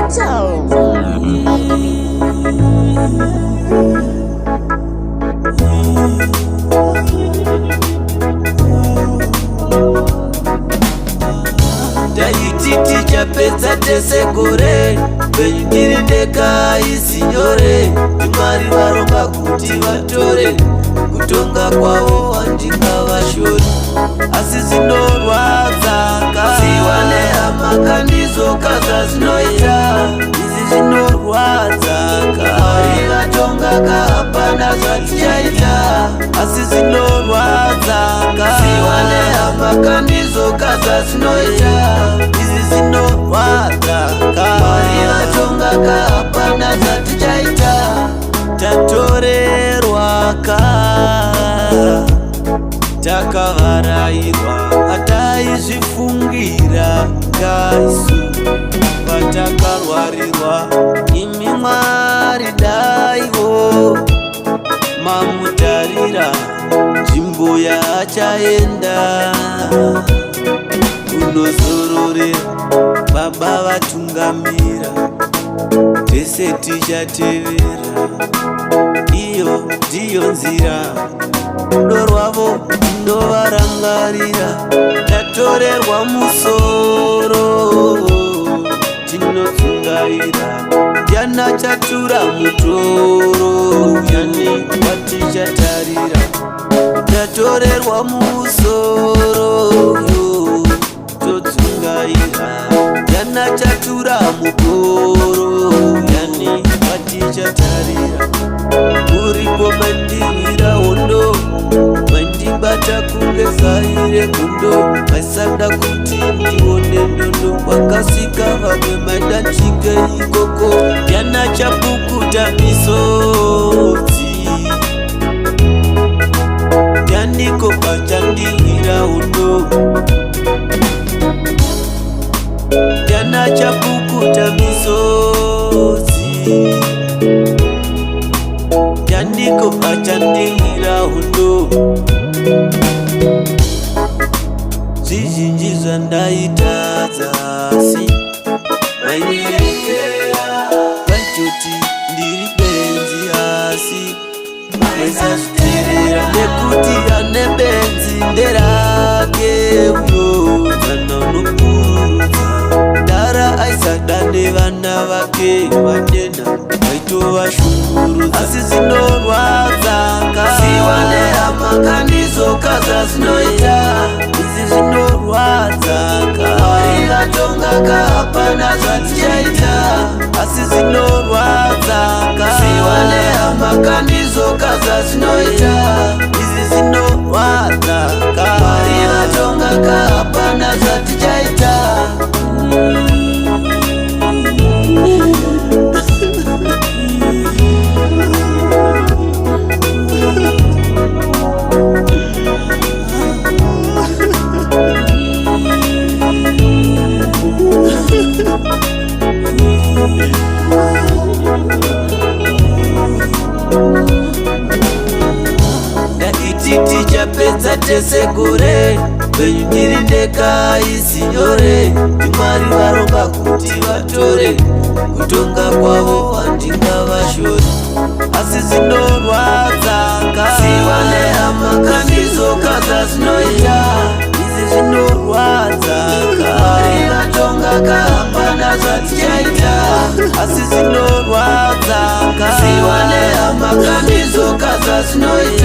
Taiti chapedza tese gore, penyu ndiri ndega isinyore. Mwari varonga kuti vatore, kutonga kwavo handingavashori. Asi zinorwadza ziwa nehama kandizokaza zvinoita. Izvi zvinorwadza Mwari vatonga hapana zvatichaita. Asi zinorwadza ziwa nehama kandizokaza zvinoita. Izvi zvinorwadza Mwari vatonga hapana zvatichaita. Tatorerwa takavarairwa hataizvifungira ngaisu patakarwarirwa. Imi Mwari daiwo mamutarira nzvimbo yaachaenda kunozororera. Baba vatungamira, tese tichatevera. Iyo ndiyo nzira, rudo rwavo ndovarangarira. Tatorerwa musoro, tinodzungaira. Yana chatura mutoro, yani watichatarira. Tatorerwa musoro, todzungaira. Yana chatura mutoro, yani watichatarira. Uripo mandihwira hondo, mandibata kunge zaire gundo. Maisada kuti ndione ndondo, wakasika vamwe madanchike ikoko. Yana chapukuta misodzi, yaniko pachandihwira hondo. Yana chapukuta misodzi, yandiko pachandihwira hondo. Zvizhinji zvandaita dzasi maindirekera. Vaitoti ndiri benzi asi vaisazviterera, nekuti ane benzi nderake uyo dzanonopururudza. Dara aisada nevana vake vatena vaitovashungurudza. Asi zinorwadza ziwa nehama kandizokaza zvinoita. Izvi zvinorwadza Mwari vatonga hapana zvatichaita. Asi zinorwadza ziwa nehama kandizokaza zvinoita. Izvi zvinorwadza Mwari vatonga hapana zvatichaita. Taiti chapedza tese gore, penyu ndiri ndega isinyore. Mwari varonga kuti vatore, kutonga kwavo handingavashori. Asi zinorwadza ziwa nehama kandizokaza zvinoita. Izvi zvinorwadza Mwari vatonga hapana zvatichaita. Asi zinorwadza ziwa nehama kandizokaza zvinoita.